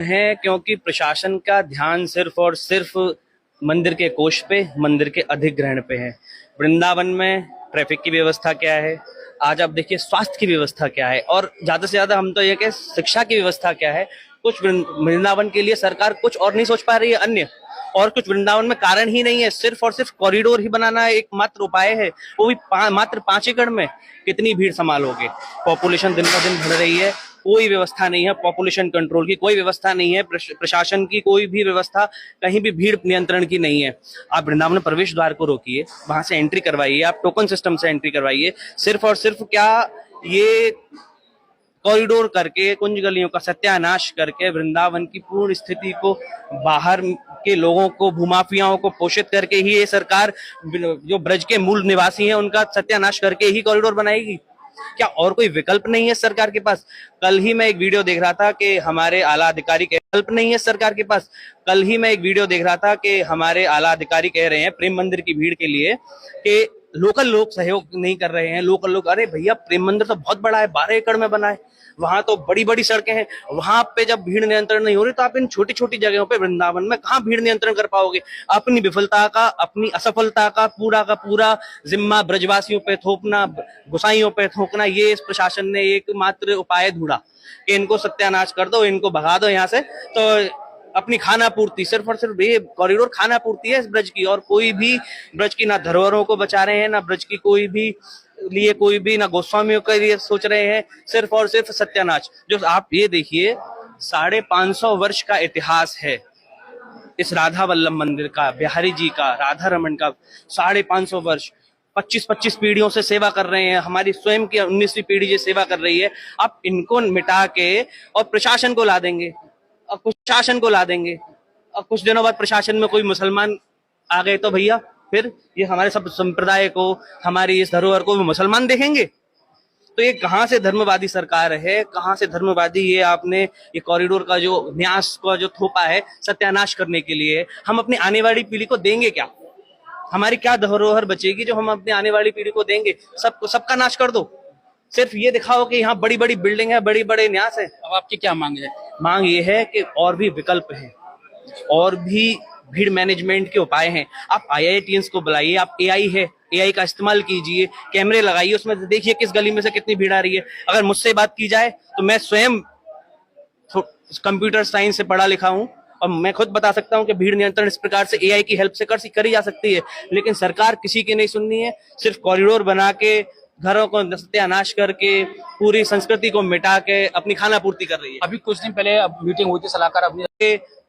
है क्योंकि प्रशासन का ध्यान सिर्फ और सिर्फ मंदिर के कोष पे, मंदिर के अधिग्रहण पे है। वृंदावन में ट्रैफिक की व्यवस्था क्या है, आज आप देखिए स्वास्थ्य की व्यवस्था क्या है, और ज्यादा से ज्यादा हम तो ये कहें शिक्षा की व्यवस्था क्या है। कुछ वृंदावन के लिए सरकार कुछ और नहीं सोच पा रही है अन्य, और कुछ वृंदावन में कारण ही नहीं है। सिर्फ और सिर्फ कॉरिडोर ही बनाना एकमात्र उपाय है, वो भी मात्र 5 एकड़ में। कितनी भीड़ संभालोगे? पॉपुलेशन दिन ब दिन बढ़ रही है, कोई व्यवस्था नहीं है पॉपुलेशन कंट्रोल की, कोई व्यवस्था नहीं है प्रशासन की, कोई भी व्यवस्था कहीं भी भीड़ नियंत्रण की नहीं है। आप वृंदावन प्रवेश द्वार को रोकिए, वहां से एंट्री करवाइए, आप टोकन सिस्टम से एंट्री करवाइए। सिर्फ और सिर्फ क्या ये कॉरिडोर करके, कुंज गलियों का सत्यानाश करके वृंदावन की पूर्ण स्थिति को, बाहर के लोगों को, भूमाफियाओं को पोषित करके ही ये सरकार जो ब्रज के मूल निवासी हैं उनका सत्यानाश करके ही कॉरिडोर बनाएगी? क्या और कोई विकल्प नहीं है सरकार के पास? कल ही मैं एक वीडियो देख रहा था कि हमारे आला अधिकारी के विकल्प नहीं है सरकार के पास। कल ही मैं एक वीडियो देख रहा था कि हमारे आला अधिकारी कह रहे हैं प्रेम मंदिर की भीड़ के लिए कि लोकल लोग सहयोग नहीं कर रहे हैं। लोकल लोग, अरे भैया प्रेम मंदिर तो बहुत बड़ा है, 12 एकड़ में बना है, वहां तो बड़ी बड़ी सड़कें हैं, वहां पे जब भीड़ नियंत्रण नहीं हो रही तो आप इन छोटी छोटी जगहों पे वृंदावन में कहां भीड़ नियंत्रण कर पाओगे? अपनी विफलता का, अपनी असफलता का पूरा जिम्मा ब्रजवासियों पे थोपना, गुसाइयों पे थोपना, ये इस प्रशासन ने एकमात्र उपाय ढूंढा कि इनको सत्यानाश कर दो, इनको भगा दो यहाँ से, तो अपनी खाना पूर्ति, सिर्फ और सिर्फ ये कॉरिडोर खाना पूर्ति है इस ब्रज की। और कोई भी ब्रज की ना धरोहरों को बचा रहे हैं, ना ब्रज की कोई भी ना गोस्वामियों के लिए सोच रहे हैं, सिर्फ और सिर्फ सत्यानाश। जो आप ये देखिए 550 वर्ष का इतिहास है इस राधा वल्लभ मंदिर का, बिहारी जी का, राधा रमन का। 550 वर्ष, 25-25 पीढ़ियों से सेवा कर रहे हैं, हमारी स्वयं की 19वीं पीढ़ी ये सेवा कर रही है। आप इनको मिटा के और प्रशासन को ला देंगे, और कुछ दिनों बाद प्रशासन में कोई मुसलमान आ गए तो भैया फिर ये हमारे सब संप्रदाय को, हमारी इस धरोहर को मुसलमान देखेंगे। तो ये कहाँ से धर्मवादी सरकार है, कहाँ से धर्मवादी ये आपने ये कॉरिडोर का जो न्यास का जो थोपा है सत्यानाश करने के लिए। हम अपनी आने वाली पीढ़ी को देंगे क्या? हमारी क्या धरोहर बचेगी जो हम अपनी आने वाली पीढ़ी को देंगे? सबका नाश कर दो, सिर्फ ये दिखाओ कि यहाँ बड़ी बड़ी बिल्डिंग है, बड़ी बड़े न्यास है। अब आपकी क्या मांग है? मांग ये है कि और भी विकल्प हैं, और भी भीड़ मैनेजमेंट के उपाय हैं। आप IITians को बुलाइए, आप AI है, AI का इस्तेमाल कीजिए, कैमरे लगाइए, उसमें देखिए किस गली में से कितनी भीड़ आ रही है। अगर मुझसे बात की जाए तो मैं स्वयं कंप्यूटर साइंस से पढ़ा लिखा हूं, और मैं खुद बता सकता हूं कि भीड़ नियंत्रण इस प्रकार से AI की हेल्प से करी जा सकती है। लेकिन सरकार किसी की नहीं सुननी है, सिर्फ कॉरिडोर बना के, घरों को सत्यानाश करके, पूरी संस्कृति को मिटा के अपनी खाना पूर्ति कर रही है। अभी कुछ दिन पहले मीटिंग हुई थी सलाहकार अपनी,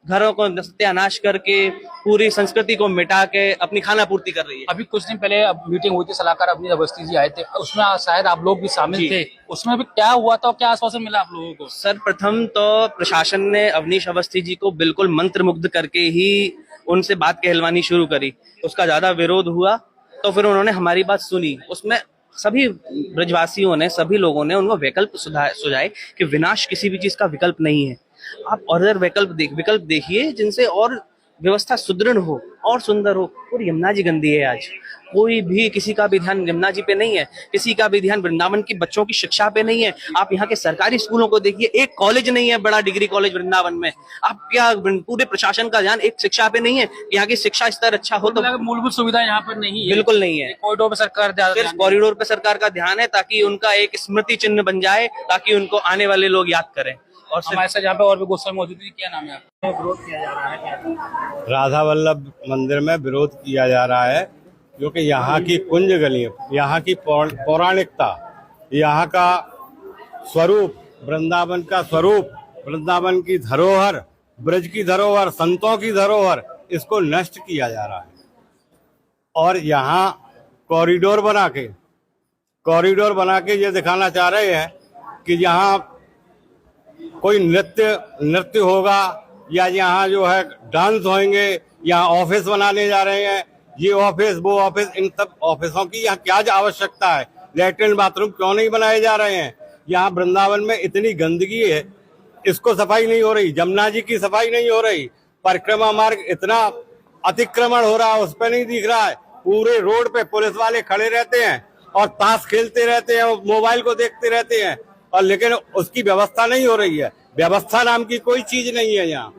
घरों को सत्यानाश करके, पूरी संस्कृति को मिटा के अपनी खाना पूर्ति कर रही है। अभी कुछ दिन पहले मीटिंग हुई थी सलाहकार अपनी अवस्थी जी आए थे, उसमें शायद आप लोग भी शामिल थे, उसमें भी क्या हुआ था, क्या आश्वासन मिला आप लोगों को? सर्वप्रथम तो प्रशासन ने अवनीश अवस्थी जी को बिल्कुल मंत्रमुग्ध करके ही उनसे बात कहलवानी शुरू करी। उसका ज्यादा विरोध हुआ तो फिर उन्होंने हमारी बात सुनी। उसमें सभी ब्रजवासियों ने, सभी लोगों ने उनको विकल्प सुझाए कि विनाश किसी भी चीज का विकल्प नहीं है। आप और विकल्प देखिए जिनसे और व्यवस्था सुदृढ़ हो और सुंदर हो। और यमुना जी गंदी है आज, कोई भी किसी का भी ध्यान यमुना जी पे नहीं है, किसी का भी ध्यान वृंदावन की बच्चों की शिक्षा पे नहीं है। आप यहाँ के सरकारी स्कूलों को देखिए, एक कॉलेज नहीं है, बड़ा डिग्री कॉलेज वृंदावन में। आप क्या पूरे प्रशासन का ध्यान एक शिक्षा पे नहीं है? यहाँ की शिक्षा स्तर अच्छा हो तो मूलभूत सुविधा यहाँ पर नहीं है, बिल्कुल नहीं है। कॉरिडोर पे सरकार, सिर्फ कॉरिडोर पे सरकार का ध्यान है ताकि उनका एक स्मृति चिन्ह बन जाए, ताकि उनको आने वाले लोग याद करें। और हमारे साथ यहाँ पे और भी गोस्वामी मौजूद है, क्या नाम है आपका? विरोध किया जा रहा है राधा वल्लभ मंदिर में विरोध किया जा रहा है, क्योंकि यहाँ की कुंज गलियां, यहाँ की पौराणिकता, यहाँ का स्वरूप, वृंदावन का स्वरूप, वृंदावन की धरोहर, ब्रज की धरोहर, संतों की धरोहर, इसको नष्ट किया जा रहा है। और यहाँ कॉरिडोर बना के ये दिखाना चाह रहे हैं कि यहाँ कोई नृत्य होगा, या यहाँ जो है डांस होंगे, यहाँ ऑफिस बनाने जा रहे हैं, ये ऑफिस वो ऑफिस, इन सब ऑफिसों की यहाँ क्या आवश्यकता है? लैट्रिन बाथरूम क्यों नहीं बनाए जा रहे हैं? यहाँ वृंदावन में इतनी गंदगी है, इसको सफाई नहीं हो रही, जमुना जी की सफाई नहीं हो रही, परिक्रमा मार्ग इतना अतिक्रमण हो रहा है, उस पर नहीं दिख रहा है। पूरे रोड पे पुलिस वाले खड़े रहते हैं और ताश खेलते रहते हैं, मोबाइल को देखते रहते हैं, और लेकिन उसकी व्यवस्था नहीं हो रही है। व्यवस्था नाम की कोई चीज नहीं है यहाँ।